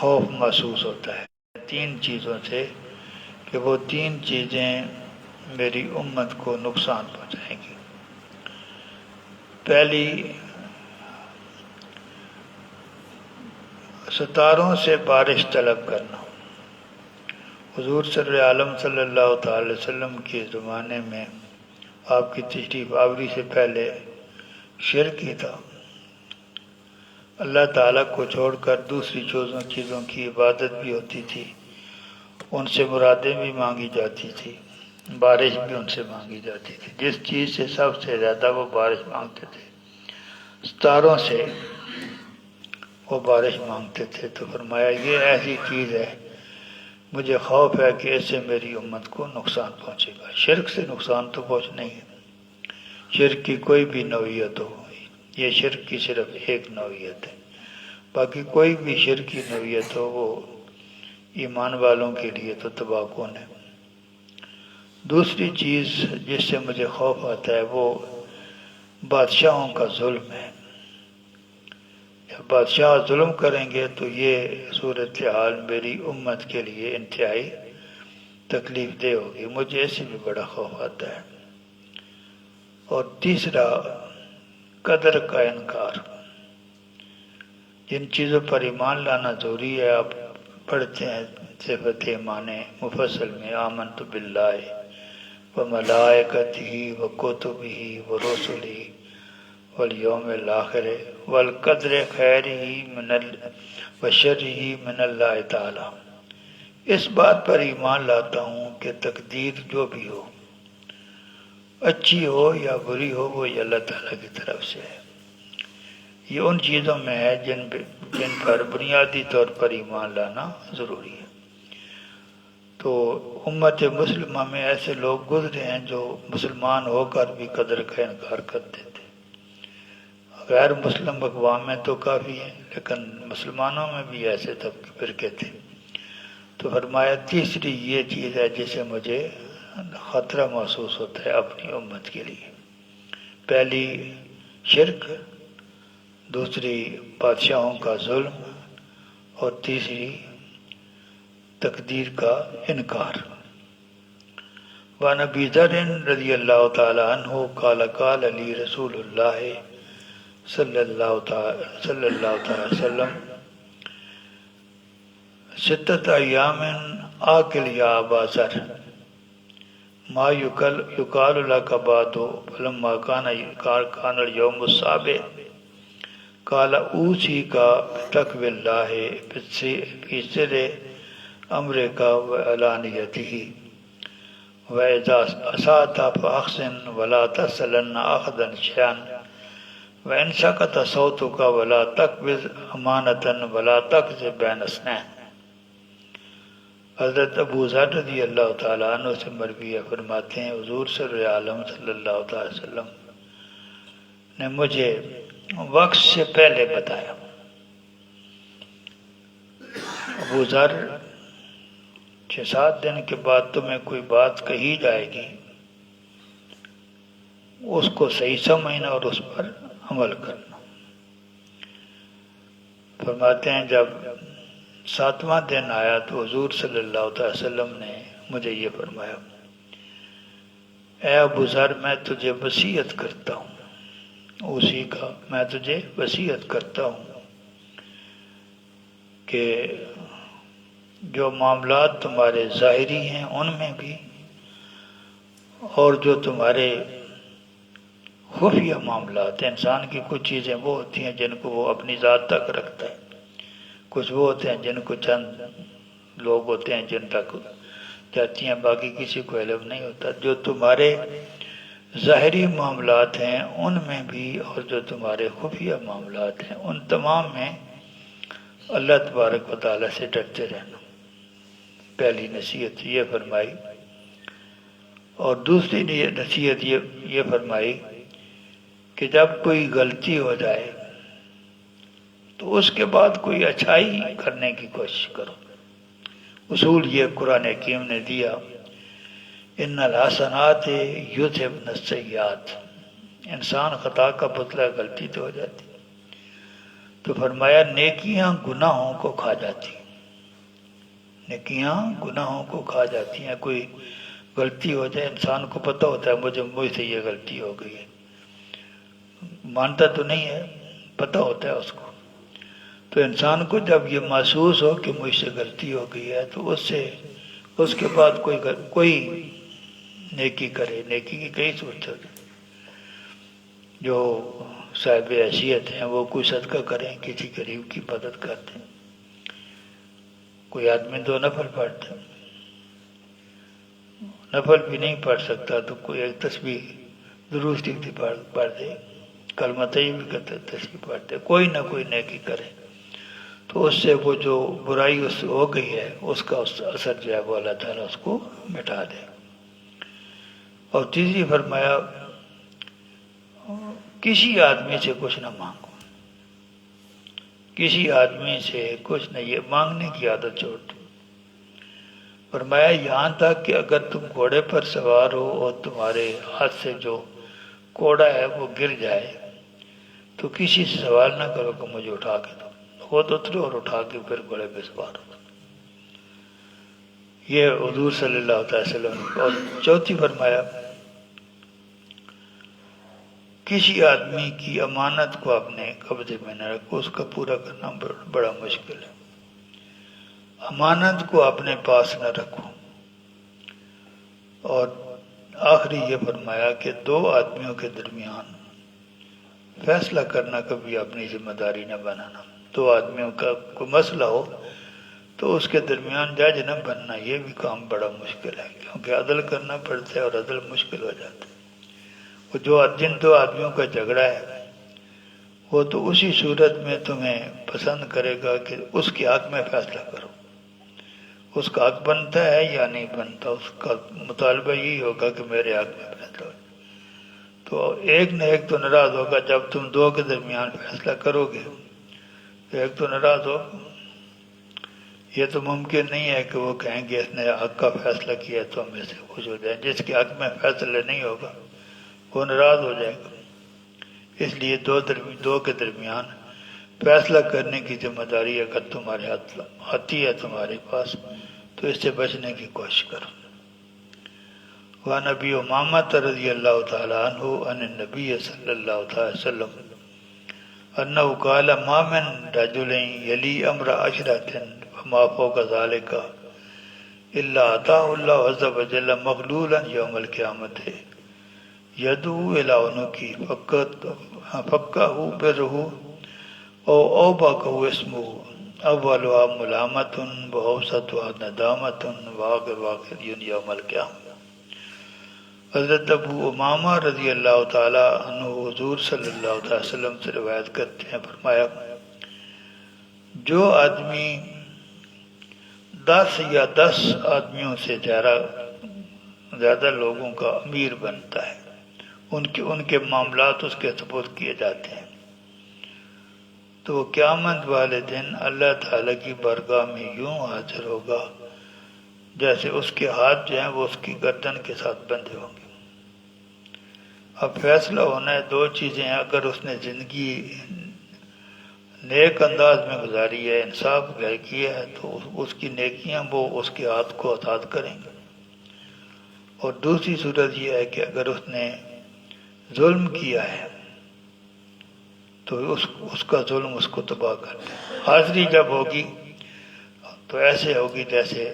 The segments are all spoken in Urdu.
خوف محسوس ہوتا ہے تین چیزوں سے کہ وہ تین چیزیں میری امت کو نقصان پہنچائیں گی۔ پہلی، ستاروں سے بارش طلب کرنا۔ حضور سر عالم صلی اللہ تعالی وسلم کے زمانے میں آپ کی تشریف آوری سے پہلے شرک ہی تھا۔ اللہ تعالیٰ کو چھوڑ کر دوسری چیزوں کی عبادت بھی ہوتی تھی، ان سے مرادیں بھی مانگی جاتی تھی، بارش بھی ان سے مانگی جاتی تھی۔ جس چیز سے سب سے زیادہ وہ بارش مانگتے تھے، ستاروں سے وہ بارش مانگتے تھے۔ تو فرمایا یہ ایسی چیز ہے، مجھے خوف ہے کہ اس سے میری امت کو نقصان پہنچے گا۔ شرک سے نقصان تو پہنچنا ہی ہے، شرک کی کوئی بھی نوعیت ہو، یہ شرک کی صرف ایک نوعیت ہے، باقی کوئی بھی شرک کی نوعیت ہو وہ ایمان والوں کے لیے تو تباہ کن ہے۔ دوسری چیز جس سے مجھے خوف آتا ہے وہ بادشاہوں کا ظلم ہے۔ جب بادشاہ ظلم کریں گے تو یہ صورتحال میری امت کے لیے انتہائی تکلیف دہ ہوگی، مجھے اس سے بھی بڑا خوف آتا ہے۔ اور تیسرا، قدر کا انکار۔ جن چیزوں پر ایمان لانا ضروری ہے، آپ پڑھتے ہیں صفت ایمان مفصل میں، آمنت باللہ وملائکتہ وکتبہ ورسلہ والیوم الآخر والقدر خیرہ وشرہ من اللہ تعالی۔ اس بات پر ایمان لاتا ہوں کہ تقدیر جو بھی ہو، اچھی ہو یا بری ہو، وہ اللہ تعالیٰ کی طرف سے ہے۔ یہ ان چیزوں میں ہے جن پر بنیادی طور پر ایمان لانا ضروری ہے۔ تو امت مسلمہ میں ایسے لوگ گزرے ہیں جو مسلمان ہو کر بھی قدر کا انکار کرتے تھے۔ غیر مسلم اقوام میں تو کافی ہیں، لیکن مسلمانوں میں بھی ایسے فرقے تھے۔ تو فرمایا تیسری یہ چیز ہے جسے مجھے خطرہ محسوس ہوتا ہے اپنی امت کے لیے۔ پہلی شرک، دوسری بادشاہوں کا ظلم، اور تیسری تقدیر کا انکار۔ وعن ابی ذر رضی اللہ تعالی عنہ قال قال لی رسول اللہ صلی اللہ تعالی وسلم ستۃ ایام آکل یا ابا ذر ما یقال لک بعد فلما کان اليوم السابع قال اوصیک بتقوی اللہ فی سر امرک وعلانیتہ وَإِذَا أَسَأْتَ فَأَحْسِنْ وَلَا تَسْأَلَنَّ أَحَدًا شَيْئًا وَإِنْ سَكَتَ صَوْتُكَ وَلَا تَقْبِضْ أَمَانَةً وَلَا تَكْذِبْ بَيْنَ اثْنَيْنِ۔ حضرت ابو ذر رضی اللہ تعالیٰ عنہ سے مروی ہے، فرماتے ہیں حضور سر عالم صلی اللہ تعالی وسلم نے مجھے وقت سے پہلے بتایا۔ ابو ذر 6-7 دن کے بعد تمہیں کوئی بات کہی جائے گی، اس کو صحیح سمجھنا اور اس پر عمل کرنا۔ فرماتے ہیں جب 7واں دن آیا تو حضور صلی اللہ علیہ وسلم نے مجھے یہ فرمایا، اے ابو ذر میں تجھے وصیت کرتا ہوں، اسی کا میں تجھے وصیت کرتا ہوں کہ جو معاملات تمہارے ظاہری ہیں ان میں بھی، اور جو تمہارے خفیہ معاملات ہیں، انسان کی کچھ چیزیں وہ ہوتی ہیں جن کو وہ اپنی ذات تک رکھتا ہے، کچھ وہ ہوتے ہیں جن کو چند لوگ ہوتے ہیں جن تک جاتی ہیں، باقی کسی کو علم نہیں ہوتا۔ جو تمہارے ظاہری معاملات ہیں ان میں بھی، اور جو تمہارے خفیہ معاملات ہیں ان تمام میں اللہ تبارک و تعالیٰ سے ڈرتے رہنا۔ پہلی نصیحت یہ فرمائی، اور دوسری نصیحت یہ فرمائی کہ جب کوئی غلطی ہو جائے تو اس کے بعد کوئی اچھائی کرنے کی کوشش کرو۔ اصول یہ قرآن حکیم نے دیا، ان الحسنات یذھبن السیئات، انسان خطا کا پتلا غلطی تو ہو جاتی، تو فرمایا نیکیاں گناہوں کو کھا جاتی۔ نیکیاں گناہوں کو کھا جاتی ہیں. کوئی غلطی ہو جائے انسان کو پتہ ہوتا ہے مجھ سے یہ غلطی ہو گئی ہے، مانتا تو نہیں ہے، پتہ ہوتا ہے اس کو. تو انسان کو جب یہ محسوس ہو کہ مجھ سے غلطی ہو گئی ہے تو اس کے بعد کوئی نیکی کرے. نیکی کی کئی صورتیں ہوتی ہیں. جو صاحب حیثیت ہیں وہ کوئی صدقہ کریں، کسی غریب کی مدد کرتے ہیں. کوئی آدمی 2 نفل پڑھتے، نفل بھی نہیں پڑھ سکتا تو کوئی ایک تسبیح درود شریف پڑھ دے، کلمہ طیبہ بھی کرتے، تسبیح پڑھتے، کوئی نہ کوئی نیکی کرے تو اس سے وہ جو برائی اس سے ہو گئی ہے اس کا اثر جو ہے وہ اللہ تعالیٰ اس کو مٹا دے. اور تیسری فرمایا کسی آدمی سے کچھ نہ مانگو، کسی آدمی سے کچھ نہیں، یہ مانگنے کی عادت چھوڑ دو. فرمایا یہاں تک کہ اگر تم گھوڑے پر سوار ہو اور تمہارے ہاتھ سے جو کوڑا ہے وہ گر جائے تو کسی سے سوال نہ کرو کہ مجھے اٹھا کے دو، خود اترو اور اٹھا کے پھر گھوڑے پہ سوار ہو. یہ حضور صلی اللہ علیہ وسلم. اور چوتھی فرمایا کسی آدمی کی امانت کو اپنے قبضے میں نہ رکھو، اس کا پورا کرنا بڑا مشکل ہے. امانت کو اپنے پاس نہ رکھو. اور آخری یہ فرمایا کہ 2 آدمیوں کے درمیان فیصلہ کرنا کبھی اپنی ذمہ داری نہ بنانا. 2 آدمیوں کا کوئی مسئلہ ہو تو اس کے درمیان جج نہ بننا، یہ بھی کام بڑا مشکل ہے کیونکہ عدل کرنا پڑتا ہے اور عدل مشکل ہو جاتا ہے. جن 2 آدمیوں کا جھگڑا ہے وہ تو اسی صورت میں تمہیں پسند کرے گا کہ اس کے حق میں فیصلہ کرو. اس کا حق بنتا ہے یا نہیں بنتا، اس کا مطالبہ یہی ہوگا کہ میرے حق میں فیصلہ ہو. تو ایک نہ ایک تو ناراض ہوگا. جب تم 2 کے درمیان فیصلہ کرو گے تو ایک تو ناراض ہوگا. یہ تو ممکن نہیں ہے کہ وہ کہیں گے اس نے حق کا فیصلہ کیا تو ہم اس سے خوش ہو جائیں. جس کے حق میں فیصلہ نہیں ہوگا وہ ناراض ہو جائے گا. اس لیے 2 کے درمیان فیصلہ کرنے کی ذمہ داری اگر تمہارے ہاتھ آتی ہے تمہارے پاس تو اس سے بچنے کی کوشش کرو. وعن ابی امامہ رضی اللہ تعالی عنہ عن النبی صلی اللہ تعالی وسلم انہ قال ما من رجل یلی امر عشرۃ فما فوق ذلك الا اتاه الله عز وجل مغلولا یوم القیامت یدعو الی عنقہ فکہ برہ او اوبقہ اسمہ اولها ملامۃ واوسطها ندامۃ واخر یوم القیامہ. حضرت ابو امامہ رضی اللہ تعالی عنہ حضور صلی اللہ علیہ وسلم سے روایت کرتے ہیں، فرمایا جو آدمی 10 یا 10 آدمیوں سے زیادہ لوگوں کا امیر بنتا ہے، ان کے معاملات اس کے سپرد کیے جاتے ہیں، تو وہ قیامت والے دن اللہ تعالیٰ کی بارگاہ میں یوں حاضر ہوگا جیسے اس کے ہاتھ جو ہیں وہ اس کی گردن کے ساتھ بندھے ہوں گے. اب فیصلہ ہونا ہے. 2 چیزیں ہیں، اگر اس نے زندگی نیک انداز میں گزاری ہے، انصاف کیا ہے تو اس کی نیکیاں وہ اس کے ہاتھ کو آزاد کریں گے. اور دوسری صورت یہ ہے کہ اگر اس نے ظلم کیا ہے تو اس کا ظلم اس کو تباہ کر دے. حاضری جب ہوگی تو ایسے ہوگی جیسے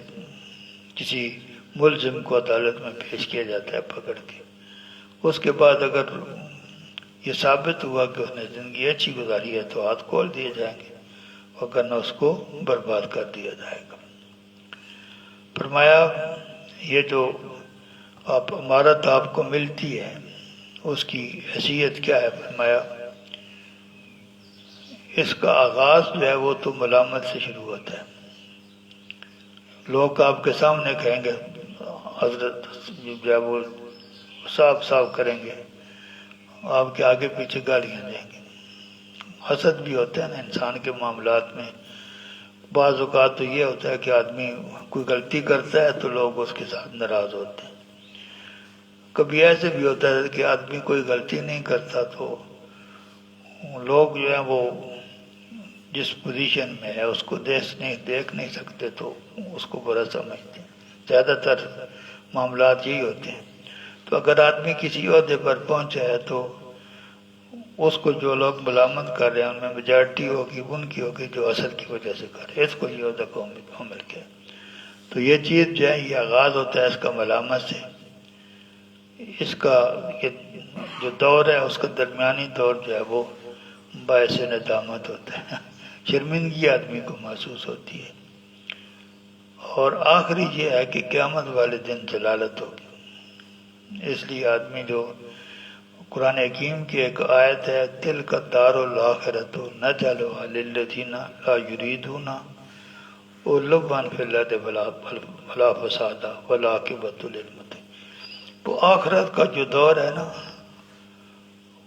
کسی ملزم کو عدالت میں پیش کیا جاتا ہے پکڑ کے. اس کے بعد اگر یہ ثابت ہوا کہ اس نے زندگی اچھی گزاری ہے تو ہاتھ کھول دیے جائیں گے، ورنہ اس کو برباد کر دیا جائے گا. فرمایا یہ جو امارت آپ کو ملتی ہے اس کی حیثیت کیا ہے؟ فرمایا اس کا آغاز جو ہے وہ تو ملامت سے شروع ہوتا ہے. لوگ آپ کے سامنے کہیں گے، حضرت جو ہے وہ صاف کریں گے، آپ کے آگے پیچھے گالیاں دیں گے. حسد بھی ہوتا ہے نا انسان کے معاملات میں. بعض اوقات تو یہ ہوتا ہے کہ آدمی کوئی غلطی کرتا ہے تو لوگ اس کے ساتھ ناراض ہوتے ہیں. کبھی ایسے بھی ہوتا ہے کہ آدمی کوئی غلطی نہیں کرتا تو لوگ جو ہیں وہ جس پوزیشن میں ہے اس کو دیکھ نہیں سکتے تو اس کو برا سمجھتے ہیں. زیادہ تر معاملات یہی ہوتے ہیں. تو اگر آدمی کسی عہدے پر پہنچا ہے تو اس کو جو لوگ ملامت کر رہے ہیں ان میں میجارٹی ہوگی ان کی ہوگی جو اصل کی وجہ سے کر رہے ہیں. اس کو یہ عہدہ کو مل کے تو یہ چیز جو ہے یہ آغاز ہوتا ہے اس کا ملامت سے. اس کا یہ جو دور ہے اس کا درمیانی دور جو ہے وہ باعث ندامت ہوتا ہے. شرمندگی آدمی کو محسوس ہوتی ہے. اور آخری یہ ہے کہ قیامت والے دن جلالت ہوگی. اس لیے آدمی جو قرآن حکیم کی ایک آیت ہے تلک الدار الآخرۃ نجعلها للذین لا یریدون علوا فی الارض ولا فسادا والعاقبۃ للمتقین. تو آخرت کا جو دور ہے نا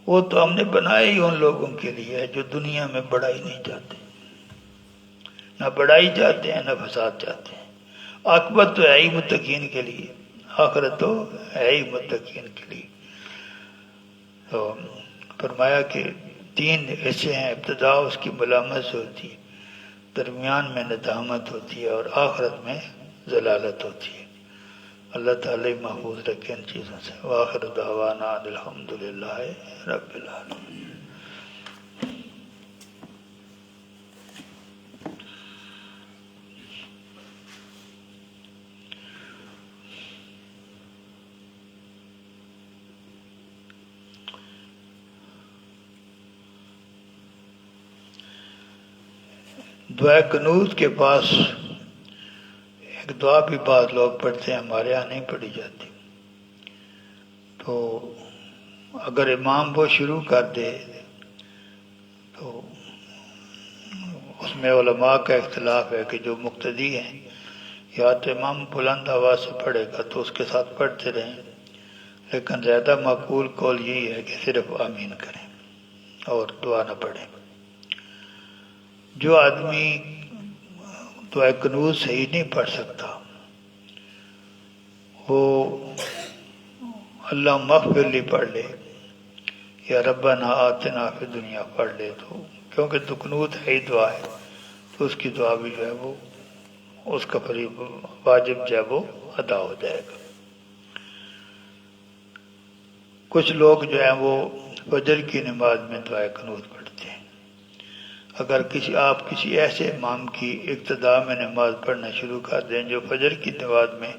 وہ تو ہم نے بنایا ہی ان لوگوں کے لیے ہے جو دنیا میں بڑائی نہیں چاہتے. نہ بڑائی چاہتے ہیں نہ فساد چاہتے ہیں. عاقبت تو ہے ہی متقین کے لیے. آخرت تو ہے ہی متقین کے لیے. تو فرمایا کہ 3 حصے ہیں. ابتدا اس کی ملامت سے ہوتی ہے, درمیان میں ندامت ہوتی ہے اور آخرت میں ضلالت ہوتی ہے. اللہ تعالی محفوظ رکھے ان چیزوں سے. وآخر دعوانا الحمدللہ رب العالمین. دعا قنوت کے پاس ایک دعا بھی بعض لوگ پڑھتے ہیں, ہمارے یہاں نہیں پڑھی جاتی. تو اگر امام وہ شروع کر دے تو اس میں علماء کا اختلاف ہے کہ جو مقتدی ہیں یا تو امام بلند آواز سے پڑھے گا تو اس کے ساتھ پڑھتے رہیں, لیکن زیادہ مقبول قول یہی ہے کہ صرف آمین کریں اور دعا نہ پڑھیں. جو آدمی دعا قنوت صحیح نہیں پڑھ سکتا وہ اللہ مغفر لی پڑھ لے یا ربنا آتنا فی دنیا پڑھ لے تو کیونکہ تو قنوت ہے ہی دعا ہے تو اس کی دعا بھی جو ہے وہ اس کا فریض واجب جو ہے وہ ادا ہو جائے گا. کچھ لوگ جو ہیں وہ فجر کی نماز میں دعا قنوت پڑھتے ہیں. اگر آپ کسی ایسے امام کی ابتدا میں نماز پڑھنا شروع کر دیں جو فجر کی نماز میں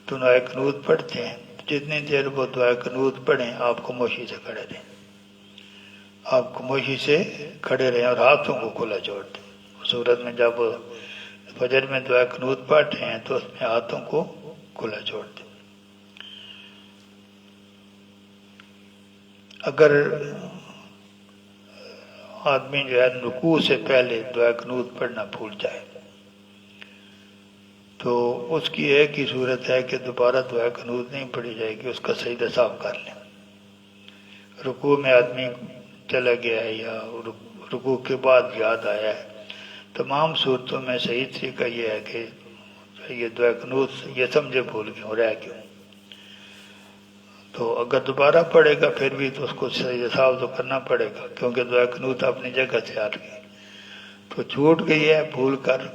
دعا قنوت پڑھتے ہیں, جتنی دیر وہ دعا قنوت پڑھیں آپ خاموشی سے کھڑے رہیں. آپ خاموشی سے کھڑے رہیں اور ہاتھوں کو کھلا چھوڑ دیں. صورت میں جب فجر میں دعا قنوت پڑھ رہے ہیں تو اس میں ہاتھوں کو کھلا چھوڑ دیں. اگر آدمی جو ہے رکوع سے پہلے دعا قنوت پڑھنا بھول جائے تو اس کی ایک ہی صورت ہے کہ دوبارہ دعا قنوت نہیں پڑھی جائے گی, اس کا سجدہ صاف کر لیں. رکوع میں آدمی چلا گیا ہے یا رکوع کے بعد یاد آیا ہے, تمام صورتوں میں صحیح طریقہ یہ ہے کہ یہ دعا قنوت یہ سمجھے بھول گئے اور رہ گئے تو اگر دوبارہ پڑھے گا پھر بھی تو اس کو سجدہ صاف تو کرنا پڑے گا کیونکہ دعا قنوت اپنی جگہ سے ہٹ گئی تو چھوٹ گئی ہے بھول کر,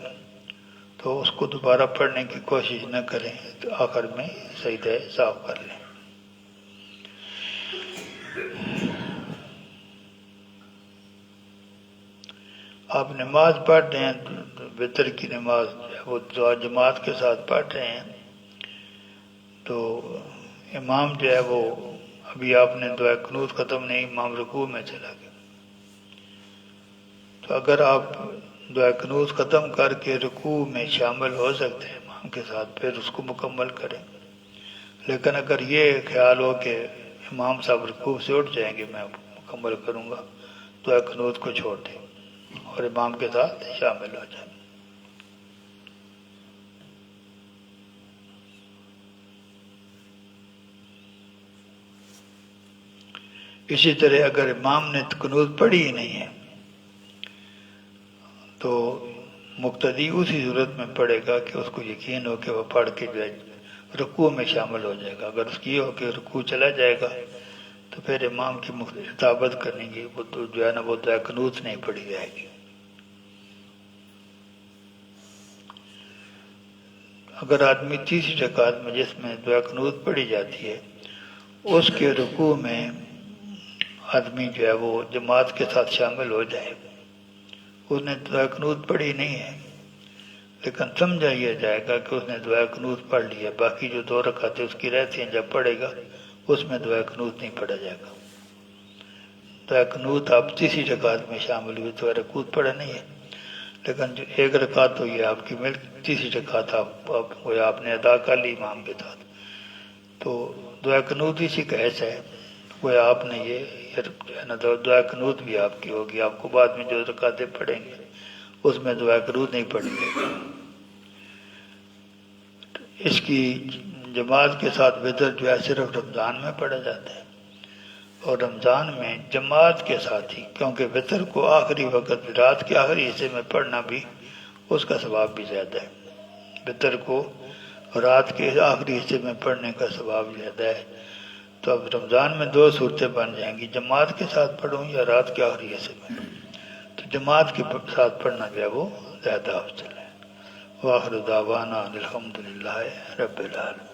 تو اس کو دوبارہ پڑھنے کی کوشش نہ کریں, تو آخر میں سجدہ صاف کر لیں. آپ نماز پڑھ رہے ہیں وتر کی نماز وہ دعا جماعت کے ساتھ پڑھ رہے ہیں تو امام جو ہے وہ ابھی آپ نے دعا قنوت ختم نہیں, امام رکوع میں چلا گیا. تو اگر آپ دعا قنوت ختم کر کے رکوع میں شامل ہو سکتے ہیں امام کے ساتھ پھر اس کو مکمل کریں. لیکن اگر یہ خیال ہو کہ امام صاحب رکوع سے اٹھ جائیں گے میں مکمل کروں گا, دعا قنوت کو چھوڑ دیں اور امام کے ساتھ شامل ہو جائیں. اسی طرح اگر امام نے قنوت پڑھی ہی نہیں ہے تو مقتدی اسی صورت میں پڑھے گا کہ اس کو یقین ہو کہ وہ پڑھ کے جو ہے رکوع میں شامل ہو جائے گا. اگر اس کی ہو کہ رکوع چلا جائے گا تو پھر امام کی اطاعت کرنے کی وہ تو جو ہے نا وہ دعا قنوت نہیں پڑھی جائے گی. اگر آدمی تیسری رکعت میں جس میں دعا قنوت پڑھی جاتی ہے اس کے رکوع میں آدمی جو ہے وہ جماعت کے ساتھ شامل ہو جائے، اس نے دعا قنوت پڑھی نہیں ہے لیکن سمجھا یہ جائے گا کہ اس نے دعا قنوت پڑھ لی ہے، باقی جو 2 رکعتیں اس کی رہتی ہیں جب پڑھے گا اس میں دعا قنوت نہیں پڑھا جائے گا۔ دعا قنوت آپ تیسری رکعت میں شامل ہوئی تو رکوع پڑھا نہیں ہے، لیکن جو 1 رکعت ہوئی ہے آپ کی تیسری رکعت آپ نے ادا کر لی امام کے ساتھ، تو دعا قنوت اسی کا ایسا ہے، وہ آپ نے یہ دعا قنوت بھی آپ کی ہوگی، آپ کو بعد میں جو رکعتیں پڑھیں گے اس میں دعا قنوت نہیں پڑھیں گے۔ اس کی جماعت کے ساتھ وتر جو ہے صرف رمضان میں پڑھا جاتا ہے، اور رمضان میں جماعت کے ساتھ ہی، کیونکہ وتر کو آخری وقت رات کے آخری حصے میں پڑھنا بھی اس کا ثواب بھی زیادہ ہے، وتر کو رات کے آخری حصے میں پڑھنے کا ثواب زیادہ ہے۔ تو اب رمضان میں 2 صورتیں بن جائیں گی، جماعت کے ساتھ پڑھوں یا رات کے آخری حصے میں، تو جماعت کے ساتھ پڑھنا جو ہے وہ زیادہ افضل ہے۔ وآخر دعوانا الحمدللہ رب العالمین۔